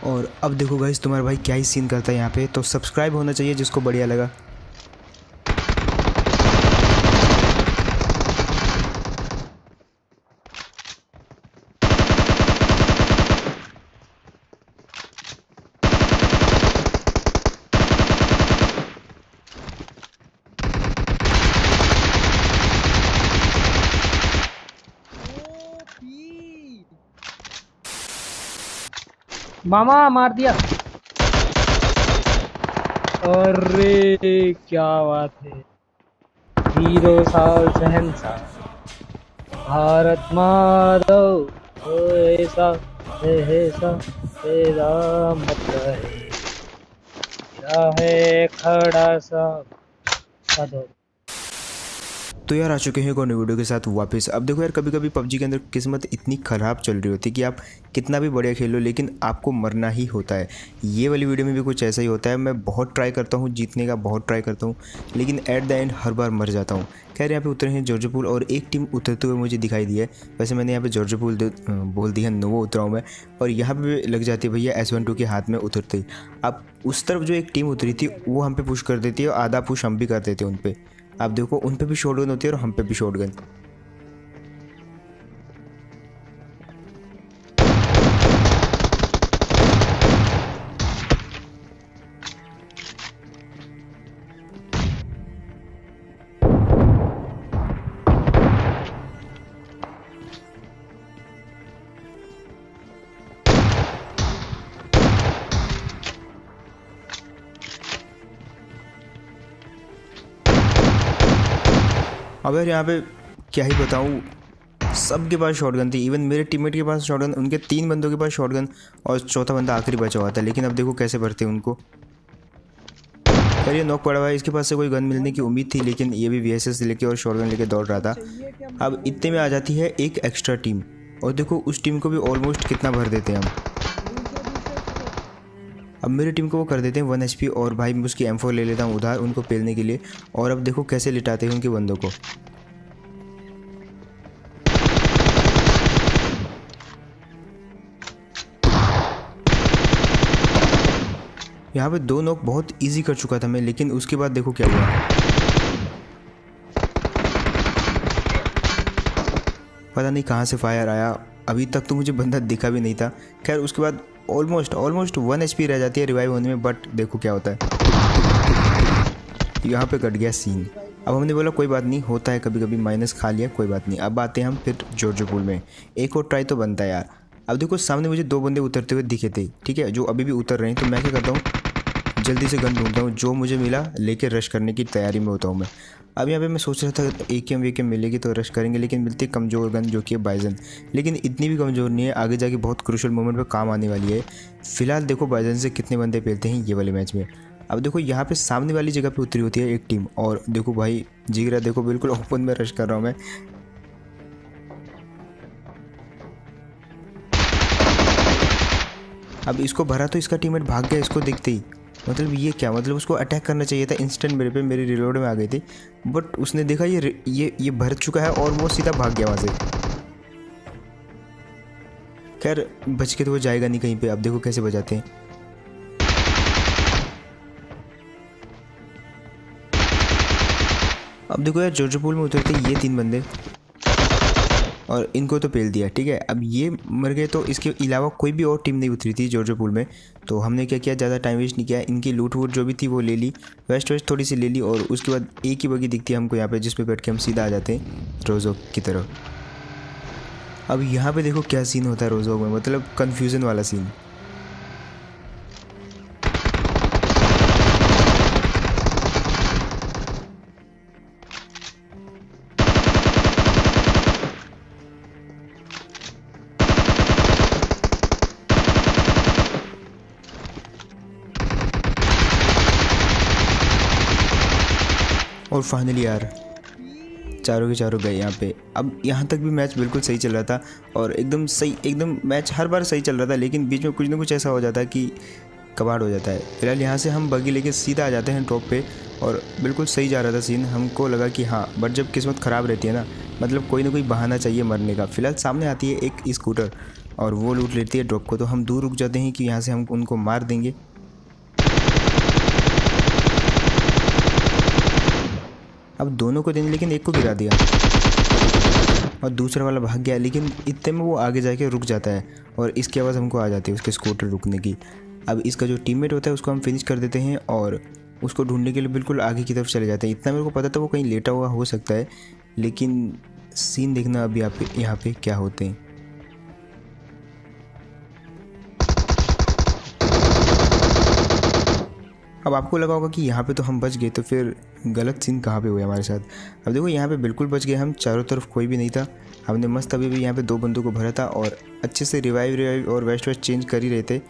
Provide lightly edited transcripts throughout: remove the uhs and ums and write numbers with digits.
और अब देखो गाइस तुम्हारा भाई क्या ही सीन करता है यहाँ पे। तो सब्सक्राइब होना चाहिए जिसको बढ़िया लगा। मामा मार दिया। अरे क्या बात है। हीरो साल शहंशाह भारत माधव। ऐसा ऐसा तेरा मत रहे क्या है खड़ा सा साधो। तो यार आ चुके हैं एक और नई वीडियो के साथ वापस। अब देखो यार कभी कभी पबजी के अंदर किस्मत इतनी ख़राब चल रही होती है कि आप कितना भी बढ़िया खेलो लेकिन आपको मरना ही होता है। ये वाली वीडियो में भी कुछ ऐसा ही होता है। मैं बहुत ट्राई करता हूँ जीतने का, बहुत ट्राई करता हूँ लेकिन एट द एंड हर बार मर जाता हूँ। खैर यहाँ पे उतरे हैं जॉर्ज पूल और एक टीम उतरते हुए मुझे दिखाई दी है। वैसे मैंने यहाँ पे जॉर्ज पूल बोल दिया, नोवो उतरा हूँ मैं। और यहाँ पे लग जाती है भैया S12 के हाथ में उतरते ही। अब उस तरफ जो एक टीम उतरी थी वो हम पे पुश कर देती है और आधा पुश हम भी कर देते हैं उन पे। आप देखो उन पे भी शॉटगन होती है और हम पे भी शॉटगन। अब यार यहाँ पे क्या ही बताऊँ, सबके पास शॉटगन थी। इवन मेरे टीममेट के पास शॉटगन, उनके 3 बंदों के पास शॉटगन और चौथा बंदा आखिरी बचा हुआ था। लेकिन अब देखो कैसे भरते उनको। यार ये नॉक पड़ा हुआ है, इसके पास से कोई गन मिलने की उम्मीद थी लेकिन ये भी VSS लेके और शॉटगन लेके दौड़ रहा था। अब इतने में आ जाती है एक एक्स्ट्रा टीम और देखो उस टीम को भी ऑलमोस्ट कितना भर देते हैं हम। अब मेरी टीम को वो कर देते हैं 1 HP और भाई मैं उसकी M4 ले लेता हूँ उधार उनको पेलने के लिए। और अब देखो कैसे लिटाते हैं उनके बंदों को। यहाँ पे 2 नॉक बहुत इजी कर चुका था मैं, लेकिन उसके बाद देखो क्या हुआ। पता नहीं कहाँ से फायर आया, अभी तक तो मुझे बंदा दिखा भी नहीं था। खैर उसके बाद ऑलमोस्ट 1 HP रह जाती है रिवाइव होने में, बट देखो क्या होता है। यहाँ पे कट गया सीन। अब हमने बोला कोई बात नहीं, होता है कभी कभी, माइनस खा लिया कोई बात नहीं। अब आते हैं हम फिर जॉर्ज पूल में, एक और ट्राई तो बनता है यार। अब देखो सामने मुझे 2 बंदे उतरते हुए दिखे थे, ठीक है, जो अभी भी उतर रहे हैं। तो मैं क्या करता हूँ, जल्दी से गन ढूंढता हूँ, जो मुझे मिला लेके रश करने की तैयारी में होता हूँ मैं। अब यहाँ पे मैं सोच रहा था AKM वेकेम मिलेगी तो रश करेंगे, लेकिन मिलती कमज़ोर गन जो कि है बाइजन। लेकिन इतनी भी कमज़ोर नहीं है, आगे जाके बहुत क्रूशल मोमेंट पे काम आने वाली है। फिलहाल देखो बाइजन से कितने बंदे पेलते हैं ये वाले मैच में। अब देखो यहाँ पे सामने वाली जगह पे उतरी होती है एक टीम और देखो भाई जिगरा देखो बिल्कुल ओपन में रश कर रहा हूँ मैं। अब इसको भरा तो इसका टीममेट भाग गया इसको देखते ही। मतलब ये क्या, मतलब उसको अटैक करना चाहिए था इंस्टेंट मेरे पे, मेरी रिलोड में आ गई थी। बट उसने देखा ये भर चुका है और वो सीधा भाग गया वहाँ से। खैर बच के तो वो जाएगा नहीं कहीं पे। अब देखो कैसे बजाते हैं। अब देखो यार जॉर्ज पूल में उतरते ये 3 बंदे और इनको तो पेल दिया, ठीक है। अब ये मर गए तो इसके अलावा कोई भी और टीम नहीं उतरी थी जॉर्ज पूल में। तो हमने क्या किया, ज़्यादा टाइम वेस्ट नहीं किया, इनकी लूट वूट जो भी थी वो ले ली, वेस्ट थोड़ी सी ले ली। और उसके बाद एक ही बगी दिखती है हमको यहाँ पे, जिस पे बैठ के हम सीधा आ जाते हैं रोजोक की तरफ। अब यहाँ पे देखो क्या सीन होता है रोजोक में, मतलब कन्फ्यूज़न वाला सीन। और फाइनली यार चारों के चारों गए यहाँ पे। अब यहाँ तक भी मैच बिल्कुल सही चल रहा था और एकदम सही, एकदम मैच हर बार सही चल रहा था, लेकिन बीच में कुछ ना कुछ ऐसा हो जाता है कि कबाड़ हो जाता है। फिलहाल यहाँ से हम बगी लेके सीधा आ जाते हैं टॉप पे और बिल्कुल सही जा रहा था सीन। हमको लगा कि हाँ, बट जब किस्मत ख़राब रहती है ना, मतलब कोई ना कोई बहाना चाहिए मरने का। फिलहाल सामने आती है एक स्कूटर और वो लूट लेती है ड्रॉप को। तो हम दूर रुक जाते हैं कि यहाँ से हम उनको मार देंगे। अब दोनों को देने, लेकिन एक को गिरा दिया और दूसरा वाला भाग गया। लेकिन इतने में वो आगे जाके रुक जाता है और इसकी आवाज़ हमको आ जाती है उसके स्कूटर रुकने की। अब इसका जो टीममेट होता है उसको हम फिनिश कर देते हैं और उसको ढूंढने के लिए बिल्कुल आगे की तरफ चले जाते हैं। इतना मेरे को पता था वो कहीं लेटा हुआ हो सकता है, लेकिन सीन देखना अभी आप यहाँ पे क्या होते हैं। अब आपको लगा होगा कि यहाँ पे तो हम बच गए, तो फिर गलत सीन कहाँ पे हुआ हमारे साथ। अब देखो यहाँ पे बिल्कुल बच गए हम, चारों तरफ कोई भी नहीं था। हमने मस्त अभी भी यहाँ पे 2 बंदों को भरा था और अच्छे से रिवाइव और वेस्ट चेंज कर ही रहे थे।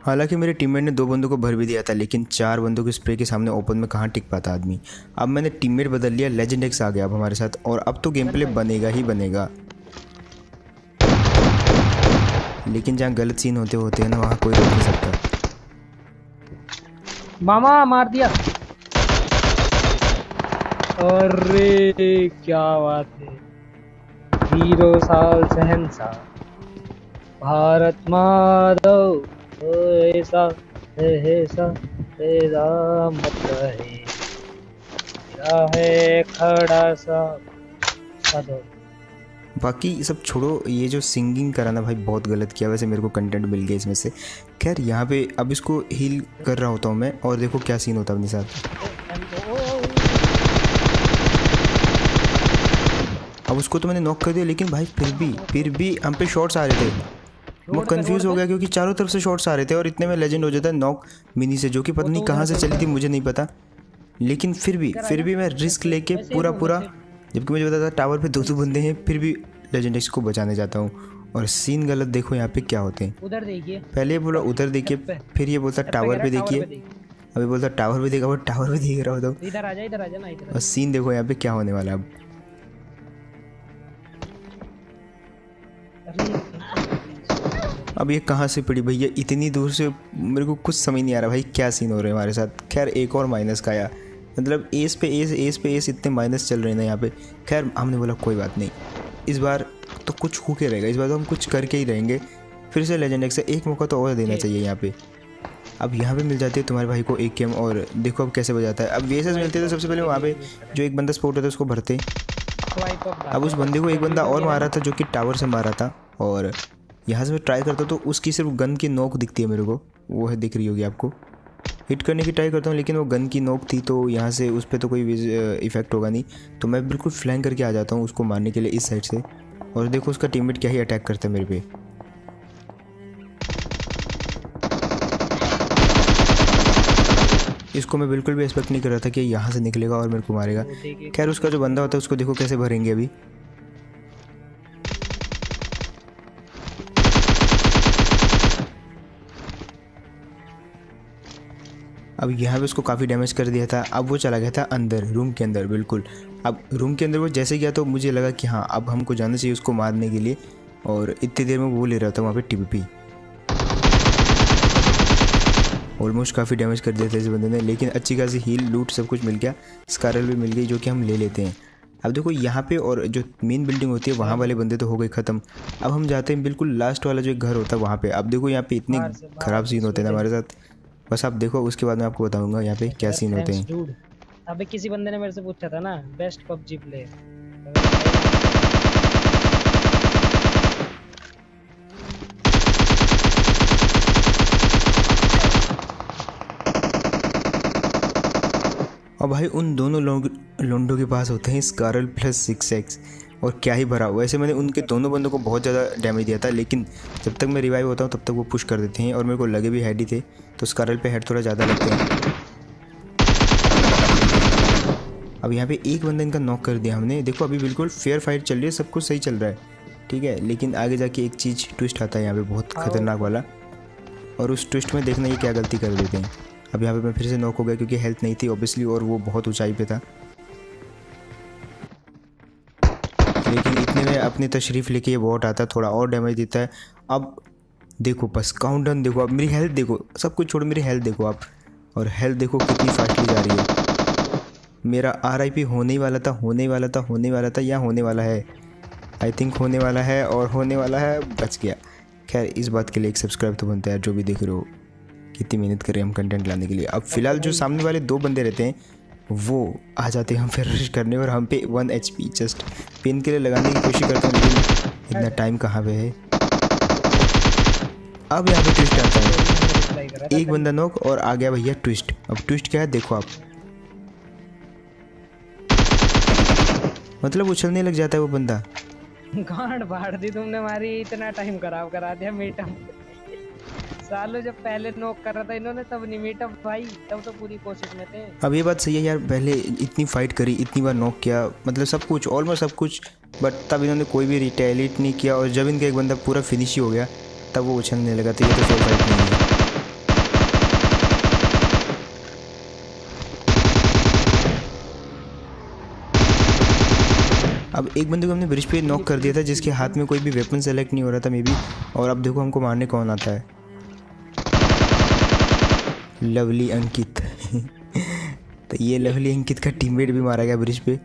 हालांकि मेरे टीममेट ने 2 बंदों को भर भी दिया था, लेकिन 4 बंदों के स्प्रे के सामने ओपन में कहाँ टिक पाता आदमी। अब मैंने टीममेट बदल लिया, लेजेंड एक्स आ गया अब हमारे साथ और अब तो गेम प्ले बनेगा ही बनेगा। लेकिन जहाँ गलत सीन होते हैं ना, वहाँ कोई रोक नहीं सकता। मामा मार दिया। अरे क्या बात है, हीरो साल शहंशाह, भारत माधव ऐसा ऐसा तेरा मत है, तेरा है खड़ा सा साधो। बाकी सब छोड़ो, ये जो सिंगिंग करा ना भाई बहुत गलत किया। वैसे मेरे को कंटेंट मिल गया इसमें से। खैर यहाँ पे अब इसको हील कर रहा होता हूँ मैं और देखो क्या सीन होता है अपने साथ। अब उसको तो मैंने नॉक कर दिया, लेकिन भाई फिर भी हम पे शॉट्स आ रहे थे। मैं कंफ्यूज हो गया क्योंकि चारों तरफ से शॉट्स आ रहे थे और इतने में लेजेंड हो जाता है नॉक मिनी से, जो कि पता नहीं कहाँ से चली थी, मुझे नहीं पता। लेकिन फिर भी मैं रिस्क लेके पूरा, जबकि मुझे पता था टावर पे 2 बंदे हैं, फिर भी लेजेंड एक्स को बचाने जाता हूँ। और सीन गलत देखो यहाँ पे क्या होते हैं। उधर देखिए, पहले ये बोला उधर देखिए, फिर ये बोलता टावर पे देखिए, अभी बोलता टावर पे देखा, वो टावर पे देख रहा होता हूँ। इधर आ जा ना इधर। और सीन देखो यहाँ पे क्या होने वाला है अब ये कहाँ से पड़ी भैया इतनी दूर से, मेरे को कुछ समझ नहीं आ रहा भाई क्या सीन हो रहे हैं हमारे साथ। खैर एक और माइनस का आया, मतलब एस पे एस इतने माइनस चल रहे हैं ना यहाँ पे। खैर हमने बोला कोई बात नहीं, इस बार तो कुछ होके रहेगा, इस बार तो हम कुछ करके ही रहेंगे। फिर से लेजेंड एक्स से एक मौका तो और देना चाहिए यहाँ पे। अब यहाँ पे मिल जाती है तुम्हारे भाई को एक गेम और देखो अब कैसे बजाता है। अब वीएसएस मिलते थे सबसे पहले वहाँ पे जो एक बंदा स्पॉट होता है उसको भरते। अब उस बंदे को एक बंदा और मारा था जो कि टावर से मारा था, और यहाँ से मैं ट्राई करता हूँ तो उसकी सिर्फ गन की नोक दिखती है मेरे को, वो है दिख रही होगी आपको। हिट करने की ट्राई करता हूँ लेकिन वो गन की नोक थी, तो यहाँ से उस पर तो कोई इफेक्ट होगा नहीं। तो मैं बिल्कुल फ्लैंक करके आ जाता हूँ उसको मारने के लिए इस साइड से। और देखो उसका टीममेट क्या ही अटैक करता है मेरे पे। इसको मैं बिल्कुल भी एक्सपेक्ट नहीं कर रहा था कि यहाँ से निकलेगा और मेरे को मारेगा। खैर उसका जो बंदा होता है उसको देखो कैसे भरेंगे अभी। अब यहाँ पे उसको काफ़ी डैमेज कर दिया था। अब वो चला गया था अंदर रूम के अंदर, बिल्कुल। अब रूम के अंदर वो जैसे गया तो मुझे लगा कि हाँ अब हमको जाना चाहिए उसको मारने के लिए, और इतनी देर में वो ले रहा था वहाँ पे टीपीपी। ऑलमोस्ट काफ़ी डैमेज कर दिया था इस बंदे ने, लेकिन अच्छी खासी हील लूट सब कुछ मिल गया, स्कारल भी मिल गई जो कि हम ले लेते हैं। अब देखो यहाँ पे और जो मेन बिल्डिंग होती है वहाँ वाले बंदे तो हो गए ख़त्म। अब हम जाते हैं बिल्कुल लास्ट वाला जो एक घर होता है वहाँ पे। अब देखो यहाँ पे इतने ख़राब सीन होते हैं हमारे साथ, बस आप देखो उसके बाद मैं आपको बताऊंगा यहाँ पे क्या सीन होते हैं। अबे किसी बंदे ने मेरे से पूछा था ना बेस्ट पबजी प्लेयर। और भाई उन दोनों लोंडों के पास होते हैं स्कारल प्लस 6x, और क्या ही भरा हुआ। वैसे मैंने उनके दोनों बंदों को बहुत ज़्यादा डैमेज दिया था, लेकिन जब तक मैं रिवाइव होता हूँ तब तक वो पुश कर देते हैं, और मेरे को लगे भी हेड ही थे, तो स्कारल पे हेड थोड़ा ज़्यादा लगते हैं। अब यहाँ पे एक बंदा इनका नॉक कर दिया हमने। देखो अभी बिल्कुल फेयर फाइट चल रही है, सब कुछ सही चल रहा है, ठीक है। लेकिन आगे जाके एक चीज़ ट्विस्ट आता है यहाँ पे बहुत ख़तरनाक वाला, और उस ट्विस्ट में देखना ये क्या गलती कर देते हैं। अब यहाँ पे मैं फिर से नॉक हो गया क्योंकि हेल्थ नहीं थी ऑब्वियसली, और वो बहुत ऊंचाई पे था। इतने में अपनी तशरीफ़ लेके ये बॉट आता है, थोड़ा और डैमेज देता है। अब देखो बस काउंटडाउन देखो, अब मेरी हेल्थ देखो, सब कुछ छोड़ो, मेरी हेल्थ देखो आप, और हेल्थ देखो कितनी फास्टली जा रही है। मेरा RIP होने ही वाला था, होने ही वाला था, होने ही वाला था, या होने वाला है, आई थिंक होने वाला है, और होने वाला है, बच गया। खैर इस बात के लिए एक सब्सक्राइब तो बनता है यार, जो भी देख रहे हो, कितनी मेहनत करें हम कंटेंट लाने के लिए। अब फिलहाल जो सामने वाले 2 बंदे रहते हैं वो आ जाते हैं हम फिर रश करने, और हम पे 1 HP जस्ट पिन के लिए लगाने की कोशिश करते हैं, लेकिन इतना टाइम कहाँ पे है। अब यहाँ पे ट्विस्ट आता है, एक बंदा नॉक और आ गया भैया ट्विस्ट। अब ट्विस्ट क्या है देखो आप, मतलब उछलने लग जाता है वो बंदा। गांड फाड़ दी तुमने हमारी, इतना टाइम खराब करा दिया मीटअप। सालों जब पहले नॉक कर रहा था इन्होंने तब नहीं मीटअप भाई, तब तो पूरी कोशिश में थे। अब ये बात सही है यार, पहले इतनी फाइट करी, इतनी बार नॉक किया, मतलब सब कुछ ऑलमोस्ट सब कुछ, बट तब इन्होंने कोई भी रिटेलिएट नहीं किया, और जब इनका एक बंदा पूरा फिनिश ही हो गया तब वो उछलने लगा था। ये तो फेयर फाइट नहीं है। अब एक बंदे को हमने ब्रिज पे नॉक कर दिया था जिसके हाथ में कोई भी वेपन सेलेक्ट नहीं हो रहा था मे बी, और अब देखो हमको मारने कौन आता है, लवली अंकित। तो ये लवली अंकित का टीममेट भी मारा गया ब्रिज पे,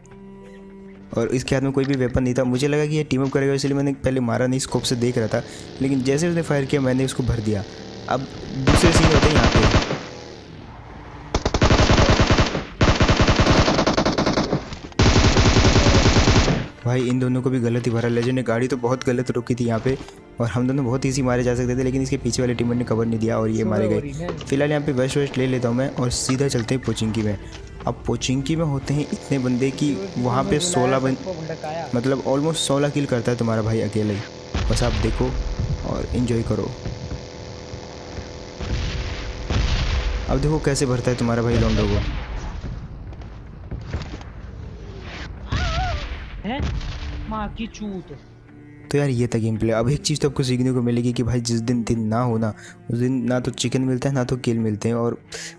और इसके हाथ में कोई भी वेपन नहीं था। मुझे लगा कि ये टीम अप करेगा, इसलिए मैंने पहले मारा नहीं, स्कोप से देख रहा था, लेकिन जैसे उसने फायर किया मैंने उसको भर दिया। अब दूसरे सीन होते हैं यहाँ पे, भाई इन दोनों को भी गलत ही भरा। लेजेंड ने गाड़ी तो बहुत गलत रोकी थी यहाँ पे, और हम दोनों बहुत इजी मारे जा सकते थे, लेकिन इसके पीछे वाले टीममेट ने कवर नहीं दिया और ये मारे गए। फिलहाल यहाँ पे वेस्ट ले लेता हूँ मैं, और सीधा चलते हैं पोचिंकी में। अब पोचिंकी में होते हैं इतने बंदे कि वहाँ पे 16 मतलब ऑलमोस्ट 16 किल करता है तुम्हारा भाई अकेला ही। बस आप देखो और इन्जॉय करो। अब देखो कैसे भरता है तुम्हारा भाई लॉन्डो को। माँ की चूत। तो यार ये था गेम प्ले। अब एक चीज़ तो आपको सीखने को मिलेगी कि भाई जिस दिन ना हो ना, उस दिन ना तो चिकन मिलता है ना तो किल मिलते हैं, और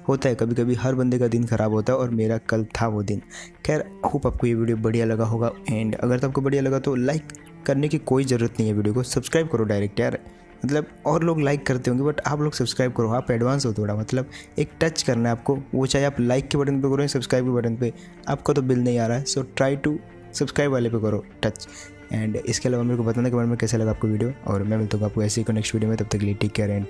होता है कभी कभी, हर बंदे का दिन ख़राब होता है, और मेरा कल था वो दिन। खैर होप आपको ये वीडियो बढ़िया लगा होगा, एंड अगर तो आपको बढ़िया लगा तो लाइक करने की कोई ज़रूरत नहीं है, वीडियो को सब्सक्राइब करो डायरेक्ट यार। मतलब और लोग लाइक करते होंगे बट आप लोग सब्सक्राइब करो, आप एडवांस हो थोड़ा, मतलब एक टच करना है आपको, वो चाहे आप लाइक के बटन पे करो या सब्सक्राइब के बटन पे, आपको तो बिल नहीं आ रहा है, सो ट्राई टू सब्सक्राइब वाले पे करो टच। एंड इसके अलावा मेरे को बताना कमेंट में कैसा लगा आपको वीडियो, और मैं मिलता हूँ आपको ऐसे ही नेक्स्ट वीडियो में। तब तक के लिए टेक केयर एंड